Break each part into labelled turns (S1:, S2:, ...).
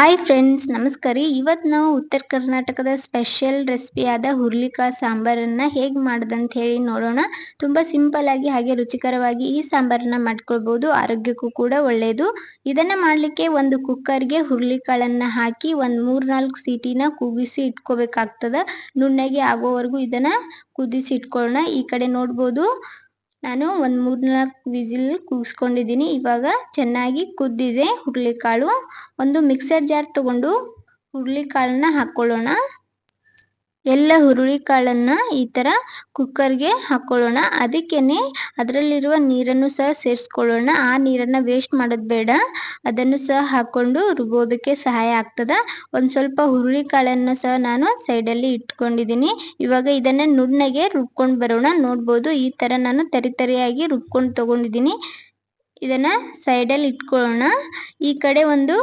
S1: Hi friends, ನಮಸ್ಕಾರ ರೀ. ಇವತ್ತು ನಾವು ಉತ್ತರ ಕರ್ನಾಟಕದ ಸ್ಪೆಷಲ್ ರೆಸಿಪಿಯಾದ ಹುರುಳಿಕಾಳು ಸಾಂಬಾರನ್ನು ಹೇಗೆ ಮಾಡೋದಂತ ಹೇಳಿ ನೋಡೋಣ. ತುಂಬ ಸಿಂಪಲ್ ಆಗಿ ಹಾಗೆ ರುಚಿಕರವಾಗಿ ಈ ಸಾಂಬಾರನ್ನು ಮಾಡ್ಕೊಳ್ಬೋದು. ಆರೋಗ್ಯಕ್ಕೂ ಕೂಡ ಒಳ್ಳೆಯದು. ಇದನ್ನು ಮಾಡಲಿಕ್ಕೆ ಒಂದು ಕುಕ್ಕರ್ಗೆ ಹುರುಳಿಕಾಳನ್ನು ಹಾಕಿ ಒಂದು 3-4 ಸೀಟಿನ ಕೂಗಿಸಿ ಇಟ್ಕೋಬೇಕಾಗ್ತದೆ. ನುಣ್ಣಗೆ ಆಗೋವರೆಗೂ ಇದನ್ನು ಕುದಿಸಿ ಇಟ್ಕೊಳ್ಳೋಣ. ಈ ಕಡೆ ನೋಡ್ಬೋದು, ನಾನು ಒಂದು 3-4 ವಿಸಿಲ್ ಕೂಗಿಸ್ಕೊಂಡಿದ್ದೀನಿ. ಇವಾಗ ಚೆನ್ನಾಗಿ ಕುದ್ದಿದೆ ಹುರುಳಿಕಾಳು. ಒಂದು ಮಿಕ್ಸರ್ ಜಾರ್ ತಗೊಂಡು ಹುರುಳಿಕಾಳನ್ನ ಹಾಕ್ಕೊಳ್ಳೋಣ. ಎಲ್ಲ ಹುರುಳಿಕಾಳನ್ನು ಈ ಥರ ಕುಕ್ಕರ್ಗೆ ಹಾಕ್ಕೊಳ್ಳೋಣ. ಅದಕ್ಕೇನೆ ಅದರಲ್ಲಿರುವ ನೀರನ್ನು ಸಹ ಸೇರಿಸ್ಕೊಳ್ಳೋಣ. ಆ ನೀರನ್ನು ವೇಸ್ಟ್ ಮಾಡೋದು ಬೇಡ. ಅದನ್ನು ಸಹ ಹಾಕ್ಕೊಂಡು ರುಬ್ಬೋದಕ್ಕೆ ಸಹಾಯ ಆಗ್ತದೆ. ಒಂದು ಸ್ವಲ್ಪ ಹುರುಳಿಕಾಳನ್ನು ಸಹ ನಾನು ಸೈಡಲ್ಲಿ ಇಟ್ಕೊಂಡಿದ್ದೀನಿ. ಇವಾಗ ಇದನ್ನು ನುಣ್ಣಗೆ ರುಬ್ಕೊಂಡು ಬರೋಣ. ನೋಡ್ಬೋದು, ಈ ಥರ ನಾನು ತರಿಯಾಗಿ ರುಬ್ಕೊಂಡು ತೊಗೊಂಡಿದ್ದೀನಿ. ಇದನ್ನು ಸೈಡಲ್ಲಿ ಇಟ್ಕೊಳ್ಳೋಣ. ಈ ಕಡೆ ಒಂದು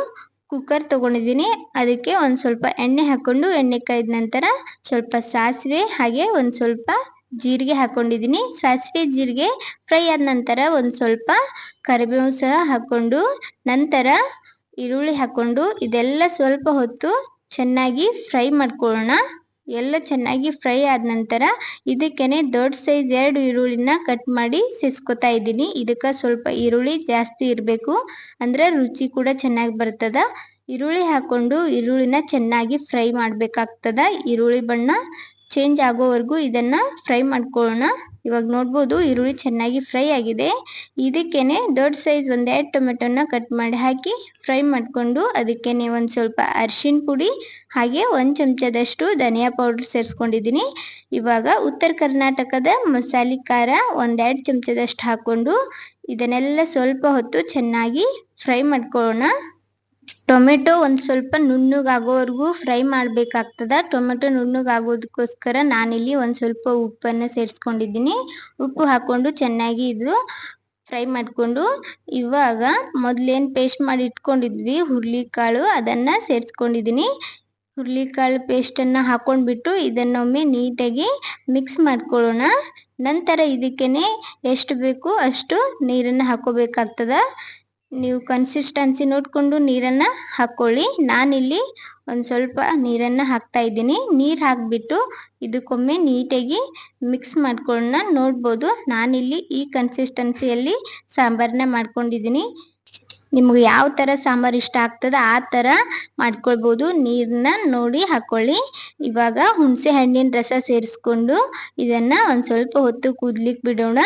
S1: ಕುಕ್ಕರ್ ತೊಗೊಂಡಿದ್ದೀನಿ. ಅದಕ್ಕೆ ಒಂದು ಸ್ವಲ್ಪ ಎಣ್ಣೆ ಹಾಕ್ಕೊಂಡು, ಎಣ್ಣೆ ಕಾಯ್ದ ನಂತರ ಸ್ವಲ್ಪ ಸಾಸಿವೆ ಹಾಗೆ ಒಂದು ಸ್ವಲ್ಪ ಜೀರಿಗೆ ಹಾಕ್ಕೊಂಡಿದ್ದೀನಿ. ಸಾಸಿವೆ ಜೀರಿಗೆ ಫ್ರೈ ಆದ ನಂತರ ಒಂದು ಸ್ವಲ್ಪ ಕರಿಬೇವು ಸಹ ಹಾಕ್ಕೊಂಡು, ನಂತರ ಈರುಳ್ಳಿ ಹಾಕ್ಕೊಂಡು ಇದೆಲ್ಲ ಸ್ವಲ್ಪ ಹೊತ್ತು ಚೆನ್ನಾಗಿ ಫ್ರೈ ಮಾಡ್ಕೊಳ್ಳೋಣ. ಎಲ್ಲ ಚೆನ್ನಾಗಿ ಫ್ರೈ ಆದ ನಂತರ ಇದಕ್ಕೇನೆ ದೊಡ್ಡ ಸೈಜ್ 2 ಈರುಳ್ಳಿನ ಕಟ್ ಮಾಡಿ ಸೇರಿಸ್ಕೊತಾ ಇದ್ದೀನಿ. ಇದಕ್ಕೆ ಸ್ವಲ್ಪ ಈರುಳ್ಳಿ ಜಾಸ್ತಿ ಇರಬೇಕು, ಅಂದರೆ ರುಚಿ ಕೂಡ ಚೆನ್ನಾಗಿ ಬರ್ತದೆ. ಈರುಳ್ಳಿ ಹಾಕ್ಕೊಂಡು ಈರುಳ್ಳಿನ ಚೆನ್ನಾಗಿ ಫ್ರೈ ಮಾಡಬೇಕಾಗ್ತದೆ. ಈರುಳ್ಳಿ ಬಣ್ಣ ಚೇಂಜ್ ಆಗೋವರೆಗೂ ಇದನ್ನು ಫ್ರೈ ಮಾಡ್ಕೊಳ್ಳೋಣ. ಇವಾಗ ನೋಡ್ಬೋದು, ಈರುಳ್ಳಿ ಚೆನ್ನಾಗಿ ಫ್ರೈ ಆಗಿದೆ. ಇದಕ್ಕೇನೆ ದೊಡ್ಡ ಸೈಜ್ 1-2 ಟೊಮೆಟೊನ ಕಟ್ ಮಾಡಿ ಹಾಕಿ ಫ್ರೈ ಮಾಡಿಕೊಂಡು, ಅದಕ್ಕೇನೆ ಒಂದು ಸ್ವಲ್ಪ ಅರಿಶಿಣ ಪುಡಿ ಹಾಗೆ 1 ಚಮಚದಷ್ಟು ಧನಿಯಾ ಪೌಡ್ರ್ ಸೇರಿಸ್ಕೊಂಡಿದ್ದೀನಿ. ಇವಾಗ ಉತ್ತರ ಕರ್ನಾಟಕದ ಮಸಾಲೆ ಖಾರ 1-2 ಚಮಚದಷ್ಟು ಹಾಕ್ಕೊಂಡು ಇದನ್ನೆಲ್ಲ ಸ್ವಲ್ಪ ಹೊತ್ತು ಚೆನ್ನಾಗಿ ಫ್ರೈ ಮಾಡ್ಕೊಳ್ಳೋಣ. ಟೊಮೆಟೊ ಒಂದು ಸ್ವಲ್ಪ ನುಣ್ಣಗಾಗೋವರೆಗೂ ಫ್ರೈ ಮಾಡಬೇಕಾಗ್ತದೆ. ಟೊಮೆಟೊ ನುಣ್ಣಗಾಗೋದಕ್ಕೋಸ್ಕರ ನಾನಿಲ್ಲಿ ಒಂದು ಸ್ವಲ್ಪ ಉಪ್ಪನ್ನು ಸೇರಿಸ್ಕೊಂಡಿದ್ದೀನಿ. ಉಪ್ಪು ಹಾಕ್ಕೊಂಡು ಚೆನ್ನಾಗಿ ಇದು ಫ್ರೈ ಮಾಡಿಕೊಂಡು, ಇವಾಗ ಮೊದಲೇನು ಪೇಸ್ಟ್ ಮಾಡಿ ಇಟ್ಕೊಂಡಿದ್ವಿ ಹುರುಳಿಕಾಳು, ಅದನ್ನು ಸೇರಿಸ್ಕೊಂಡಿದ್ದೀನಿ. ಹುರುಳಿಕಾಳು ಪೇಸ್ಟನ್ನು ಹಾಕ್ಕೊಂಡ್ಬಿಟ್ಟು ಇದನ್ನೊಮ್ಮೆ ನೀಟಾಗಿ ಮಿಕ್ಸ್ ಮಾಡ್ಕೊಳ್ಳೋಣ. ನಂತರ ಇದಕ್ಕೇನೆ ಎಷ್ಟು ಬೇಕು ಅಷ್ಟು ನೀರನ್ನು ಹಾಕ್ಕೋಬೇಕಾಗ್ತದೆ. ನೀವು ಕನ್ಸಿಸ್ಟೆನ್ಸಿ ನೋಡಿಕೊಂಡು ನೀರನ್ನು ಹಾಕ್ಕೊಳ್ಳಿ. ನಾನಿಲ್ಲಿ ಒಂದು ಸ್ವಲ್ಪ ನೀರನ್ನು ಹಾಕ್ತಾ ಇದ್ದೀನಿ. ನೀರು ಹಾಕಿಬಿಟ್ಟು ಇದಕ್ಕೊಮ್ಮೆ ನೀಟಾಗಿ ಮಿಕ್ಸ್ ಮಾಡ್ಕೊಳ್ಳೋಣ. ನೋಡ್ಬೋದು, ನಾನಿಲ್ಲಿ ಈ ಕನ್ಸಿಸ್ಟೆನ್ಸಿಯಲ್ಲಿ ಸಾಂಬಾರನ್ನ ಮಾಡ್ಕೊಂಡಿದ್ದೀನಿ. ನಿಮ್ಗೆ ಯಾವ ಥರ ಸಾಂಬಾರು ಇಷ್ಟ ಆಗ್ತದೆ ಆ ಥರ ಮಾಡ್ಕೊಳ್ಬೋದು. ನೀರನ್ನ ನೋಡಿ ಹಾಕ್ಕೊಳ್ಳಿ. ಇವಾಗ ಹುಣಸೆ ಹಣ್ಣಿನ ರಸ ಸೇರಿಸ್ಕೊಂಡು ಇದನ್ನು ಒಂದು ಸ್ವಲ್ಪ ಹೊತ್ತು ಕುದ್ಲಿಕ್ಕೆ ಬಿಡೋಣ.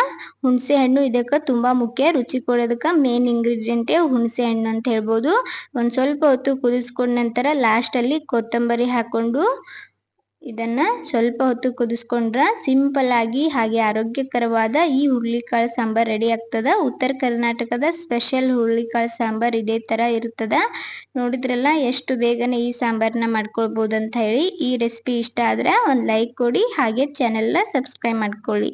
S1: ಹುಣಸೆ ಹಣ್ಣು ಇದಕ್ಕೆ ತುಂಬ ಮುಖ್ಯ. ರುಚಿ ಕೊಡೋದಕ್ಕೆ ಮೇನ್ ಇಂಗ್ರೀಡಿಯೆಂಟೇ ಹುಣಸೆ ಹಣ್ಣು ಅಂತ ಹೇಳ್ಬೋದು. ಒಂದು ಸ್ವಲ್ಪ ಹೊತ್ತು ಕುದಿಸ್ಕೊಂಡ ನಂತರ ಲಾಸ್ಟಲ್ಲಿ ಕೊತ್ತಂಬರಿ ಹಾಕ್ಕೊಂಡು ಇದನ್ನು ಸ್ವಲ್ಪ ಹೊತ್ತು ಕುದಿಸ್ಕೊಂಡ್ರೆ ಸಿಂಪಲ್ ಆಗಿ ಹಾಗೆ ಆರೋಗ್ಯಕರವಾದ ಈ ಹುರುಳಿಕಾಳು ಸಾಂಬಾರು ರೆಡಿ ಆಗ್ತದೆ. ಉತ್ತರ ಕರ್ನಾಟಕದ ಸ್ಪೆಷಲ್ ಹುರುಳಿಕಾಳು ಸಾಂಬಾರು ಇದೇ ಥರ ಇರ್ತದೆ. ನೋಡಿದ್ರಲ್ಲ ಎಷ್ಟು ಬೇಗನೆ ಈ ಸಾಂಬಾರನ್ನ ಮಾಡ್ಕೊಳ್ಬೋದು ಅಂತ ಹೇಳಿ. ಈ ರೆಸಿಪಿ ಇಷ್ಟ ಆದರೆ ಒಂದು ಲೈಕ್ ಕೊಡಿ, ಹಾಗೆ ಚಾನೆಲ್ನ ಸಬ್ಸ್ಕ್ರೈಬ್ ಮಾಡ್ಕೊಳ್ಳಿ.